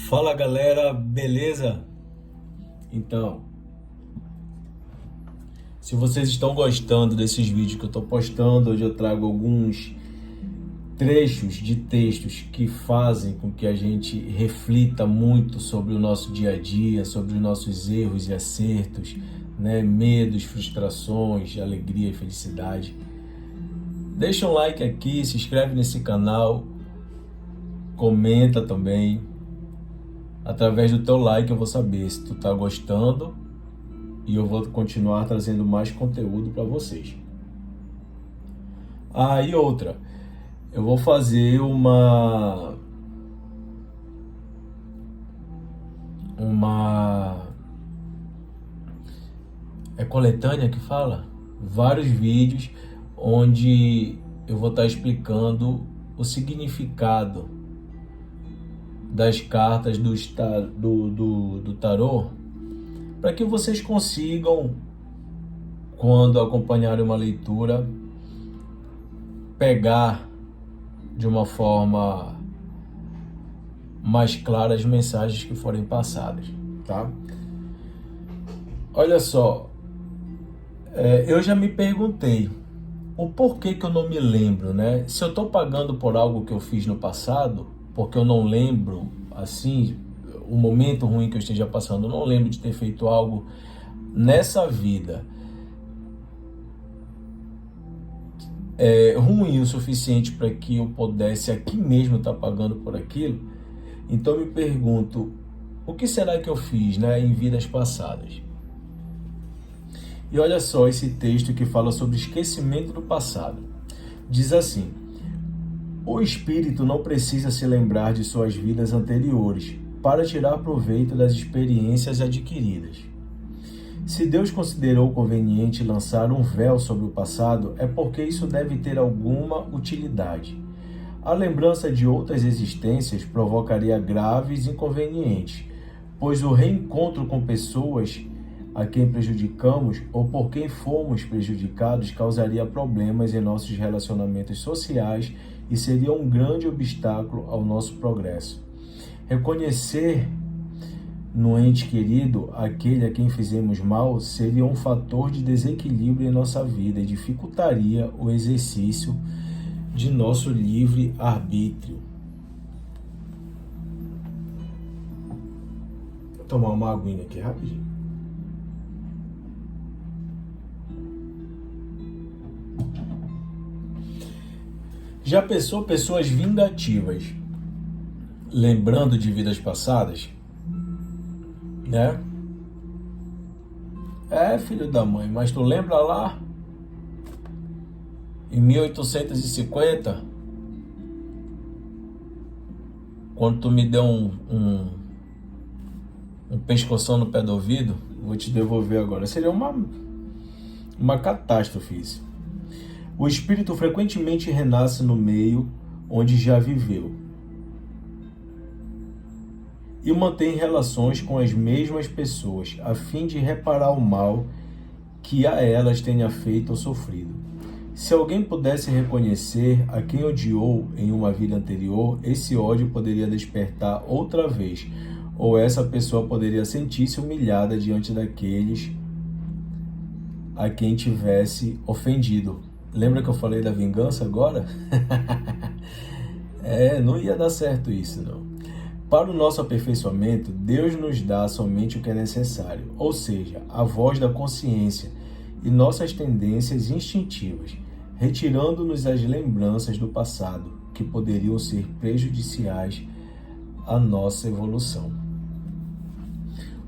Fala galera, beleza? Então, se vocês estão gostando desses vídeos que eu estou postando, hoje eu trago alguns trechos de textos que fazem com que a gente reflita muito sobre o nosso dia a dia, sobre os nossos erros e acertos, né? Medos, frustrações, alegria e felicidade. Deixa um like aqui, se inscreve nesse canal, comenta também. Através do teu like eu vou saber se tu tá gostando e eu vou continuar trazendo mais conteúdo para vocês. E outra, eu vou fazer uma coletânea que fala? Vários vídeos onde eu vou estar explicando o significado das cartas do tarô, para que vocês consigam, quando acompanharem uma leitura, pegar de uma forma mais clara as mensagens que forem passadas, tá? Olha só, eu já me perguntei o porquê que eu não me lembro, né? Se eu estou pagando por algo que eu fiz no passado, porque eu não lembro, assim, o momento ruim que eu esteja passando, eu não lembro de ter feito algo nessa vida ruim o suficiente para que eu pudesse aqui mesmo estar pagando por aquilo. Então eu me pergunto, o que será que eu fiz, né, em vidas passadas? E olha só esse texto que fala sobre esquecimento do passado. Diz assim: o espírito não precisa se lembrar de suas vidas anteriores para tirar proveito das experiências adquiridas. Se Deus considerou conveniente lançar um véu sobre o passado, é porque isso deve ter alguma utilidade. A lembrança de outras existências provocaria graves inconvenientes, pois o reencontro com pessoas a quem prejudicamos ou por quem fomos prejudicados causaria problemas em nossos relacionamentos sociais e seria um grande obstáculo ao nosso progresso. Reconhecer no ente querido aquele a quem fizemos mal seria um fator de desequilíbrio em nossa vida e dificultaria o exercício de nosso livre arbítrio. Vou tomar uma aguinha aqui rapidinho. Já pensou pessoas vingativas, lembrando de vidas passadas? Né? Filho da mãe, mas tu lembra lá? Em 1850, quando tu me deu um pescoção no pé do ouvido, vou te devolver agora. Seria uma catástrofe isso. O espírito frequentemente renasce no meio onde já viveu e mantém relações com as mesmas pessoas, a fim de reparar o mal que a elas tenha feito ou sofrido. Se alguém pudesse reconhecer a quem odiou em uma vida anterior, esse ódio poderia despertar outra vez, ou essa pessoa poderia sentir-se humilhada diante daqueles a quem tivesse ofendido. Lembra que eu falei da vingança agora? Não ia dar certo isso, não. Para o nosso aperfeiçoamento, Deus nos dá somente o que é necessário, ou seja, a voz da consciência e nossas tendências instintivas, retirando-nos as lembranças do passado, que poderiam ser prejudiciais à nossa evolução.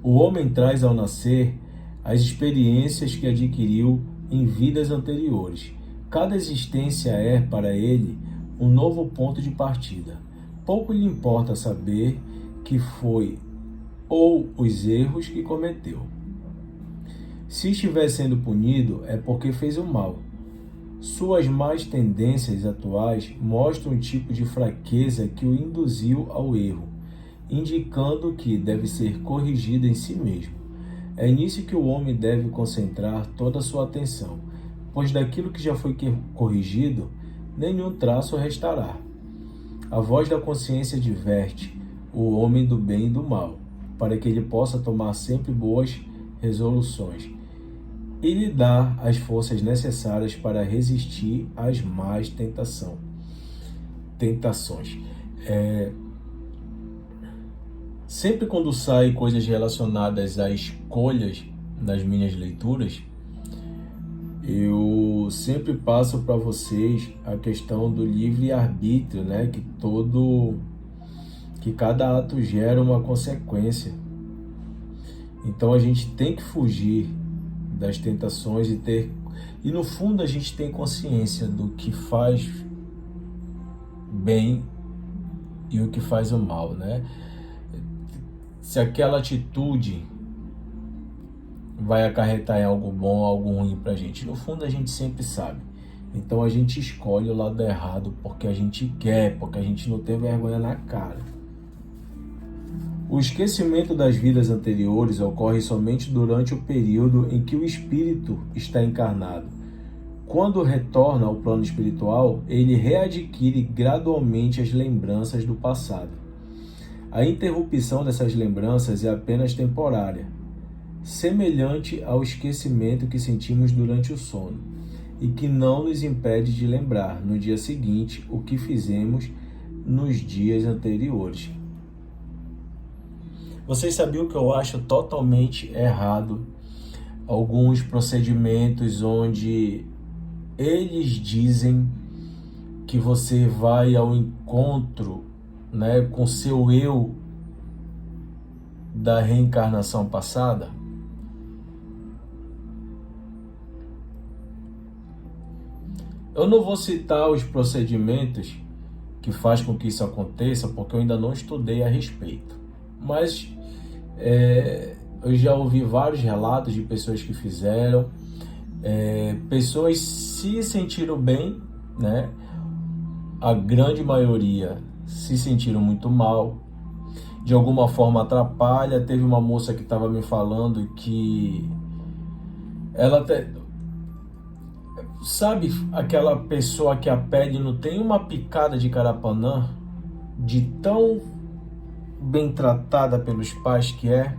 O homem traz ao nascer as experiências que adquiriu em vidas anteriores. Cada existência é, para ele, um novo ponto de partida. Pouco lhe importa saber que foi ou os erros que cometeu. Se estiver sendo punido, é porque fez o mal. Suas más tendências atuais mostram um tipo de fraqueza que o induziu ao erro, indicando que deve ser corrigido em si mesmo. É nisso que o homem deve concentrar toda a sua atenção, pois daquilo que já foi corrigido, nenhum traço restará. A voz da consciência adverte: o homem do bem e do mal, para que ele possa tomar sempre boas resoluções e lhe dar as forças necessárias para resistir às más tentações. Sempre quando saem coisas relacionadas a escolhas nas minhas leituras, eu sempre passo para vocês a questão do livre-arbítrio, né? Que cada ato gera uma consequência. Então a gente tem que fugir das tentações e no fundo a gente tem consciência do que faz bem e o que faz o mal, né? Se aquela atitude vai acarretar em algo bom ou algo ruim pra gente, no fundo a gente sempre sabe. Então a gente escolhe o lado errado porque a gente quer, porque a gente não tem vergonha na cara. O esquecimento das vidas anteriores ocorre somente durante o período em que o espírito está encarnado. Quando retorna ao plano espiritual, ele readquire gradualmente as lembranças do passado. A interrupção dessas lembranças é apenas temporária, semelhante ao esquecimento que sentimos durante o sono, e que não nos impede de lembrar no dia seguinte o que fizemos nos dias anteriores. Vocês sabiam que eu acho totalmente errado alguns procedimentos onde eles dizem que você vai ao encontro, né, com seu eu da reencarnação passada? Eu não vou citar os procedimentos que faz com que isso aconteça, porque eu ainda não estudei a respeito. Mas eu já ouvi vários relatos de pessoas que fizeram, pessoas se sentiram bem, né? A grande maioria se sentiram muito mal, de alguma forma atrapalha. Teve uma moça que estava me falando que ela sabe aquela pessoa que a pele não tem uma picada de carapanã, de tão bem tratada pelos pais que é?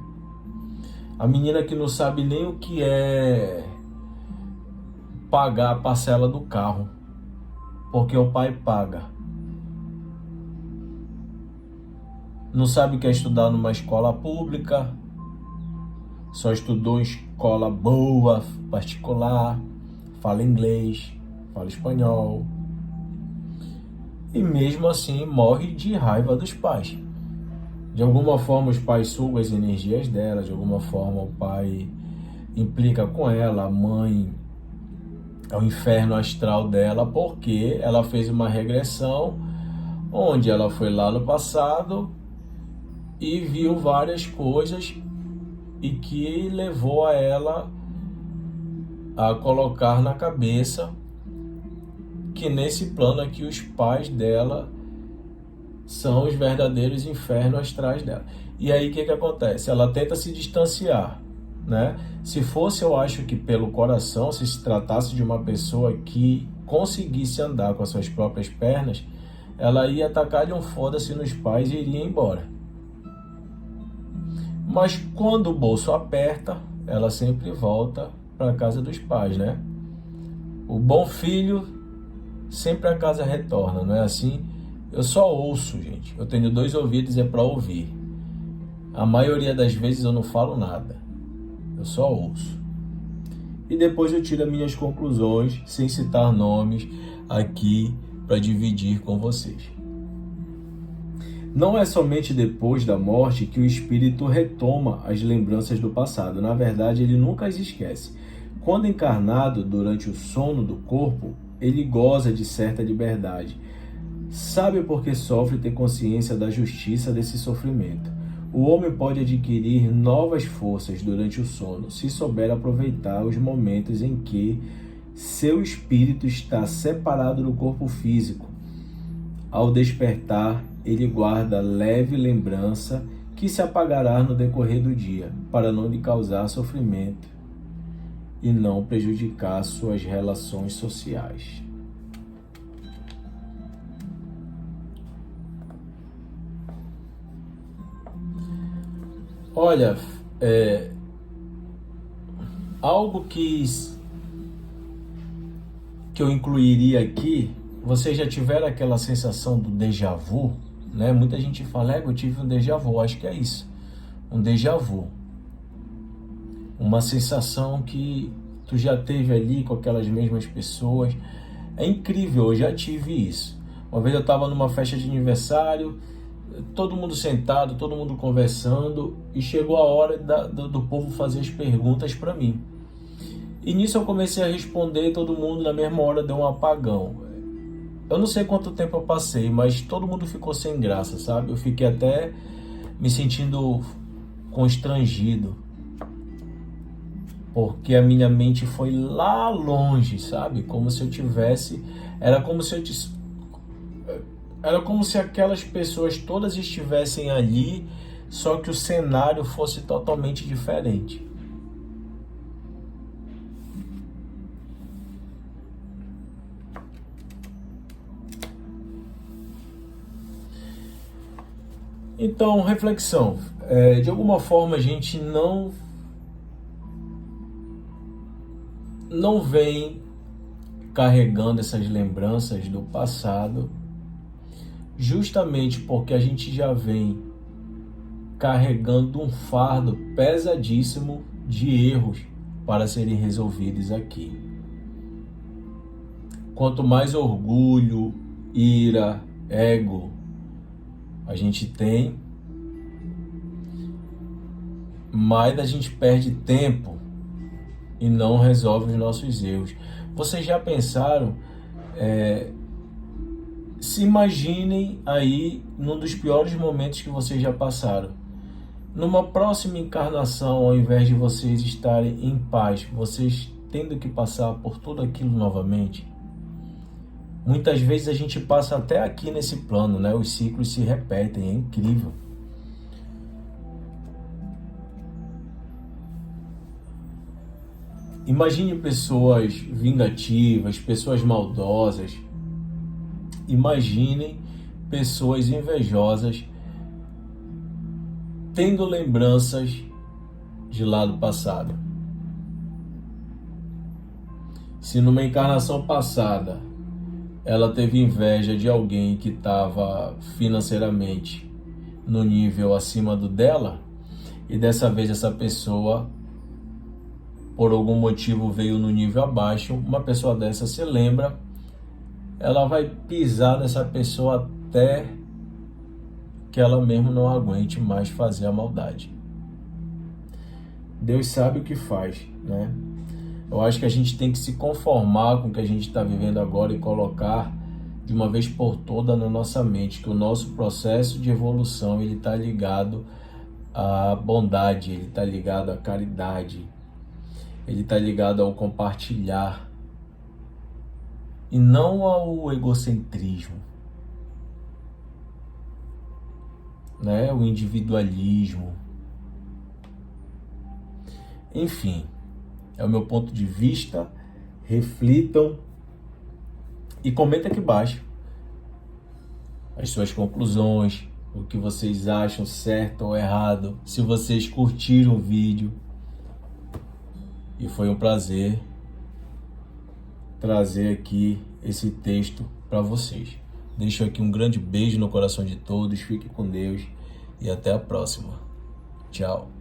A menina que não sabe nem o que é pagar a parcela do carro, porque o pai paga. Não sabe o que é estudar numa escola pública, só estudou em escola boa, particular, fala inglês, fala espanhol, e mesmo assim morre de raiva dos pais. De alguma forma os pais sugam as energias dela, de alguma forma o pai implica com ela, a mãe é o inferno astral dela, porque ela fez uma regressão onde ela foi lá no passado e viu várias coisas e que levou a ela a colocar na cabeça que nesse plano aqui os pais dela são os verdadeiros infernos astrais dela. E aí o que acontece? Ela tenta se distanciar, né? Se fosse, eu acho que pelo coração, se tratasse de uma pessoa que conseguisse andar com as suas próprias pernas, ela ia atacar-lhe um foda-se nos pais e iria embora. Mas quando o bolso aperta, ela sempre volta para a casa dos pais, né? O bom filho sempre a casa retorna, não é assim? Eu só ouço, gente. Eu tenho 2 ouvidos e é para ouvir. A maioria das vezes eu não falo nada. Eu só ouço. E depois eu tiro as minhas conclusões, sem citar nomes, aqui para dividir com vocês. Não é somente depois da morte que o espírito retoma as lembranças do passado. Na verdade, ele nunca as esquece. Quando encarnado durante o sono do corpo, ele goza de certa liberdade. Sabe por que sofre e tem consciência da justiça desse sofrimento. O homem pode adquirir novas forças durante o sono, se souber aproveitar os momentos em que seu espírito está separado do corpo físico. Ao despertar, ele guarda leve lembrança que se apagará no decorrer do dia, para não lhe causar sofrimento e não prejudicar suas relações sociais. Olha, algo que eu incluiria aqui, vocês já tiveram aquela sensação do déjà vu, né? Muita gente fala, eu tive um déjà vu, acho que é isso, um déjà vu. Uma sensação que tu já teve ali com aquelas mesmas pessoas. É incrível, eu já tive isso. Uma vez eu estava numa festa de aniversário, todo mundo sentado, todo mundo conversando, e chegou a hora do povo fazer as perguntas para mim. E nisso eu comecei a responder, todo mundo na mesma hora deu um apagão. Eu não sei quanto tempo eu passei, mas todo mundo ficou sem graça, sabe? Eu fiquei até me sentindo constrangido, porque a minha mente foi lá longe, sabe? Como se eu tivesse... Era como se aquelas pessoas todas estivessem ali, só que o cenário fosse totalmente diferente. Então, reflexão. De alguma forma a gente não vem carregando essas lembranças do passado, justamente porque a gente já vem carregando um fardo pesadíssimo de erros para serem resolvidos aqui. Quanto mais orgulho, ira, ego a gente tem, mais a gente perde tempo e não resolve os nossos erros. Vocês já pensaram, se imaginem aí num dos piores momentos que vocês já passaram. Numa próxima encarnação, ao invés de vocês estarem em paz, vocês tendo que passar por tudo aquilo novamente. Muitas vezes a gente passa até aqui nesse plano, né? Os ciclos se repetem, é incrível. Imagine pessoas vingativas, pessoas maldosas. Imaginem pessoas invejosas tendo lembranças de lá do passado. Se numa encarnação passada ela teve inveja de alguém que estava financeiramente no nível acima do dela, e dessa vez essa pessoa, por algum motivo, veio no nível abaixo, uma pessoa dessa se lembra, ela vai pisar nessa pessoa até que ela mesmo não aguente mais fazer a maldade. Deus sabe o que faz, né? Eu acho que a gente tem que se conformar com o que a gente está vivendo agora e colocar de uma vez por todas na nossa mente que o nosso processo de evolução ele está ligado à bondade, ele está ligado à caridade, ele está ligado ao compartilhar e não ao egocentrismo, né? O individualismo. Enfim, é o meu ponto de vista. Reflitam e comentem aqui embaixo as suas conclusões, o que vocês acham certo ou errado, se vocês curtiram o vídeo. E foi um prazer trazer aqui esse texto para vocês. Deixo aqui um grande beijo no coração de todos, fique com Deus e até a próxima. Tchau.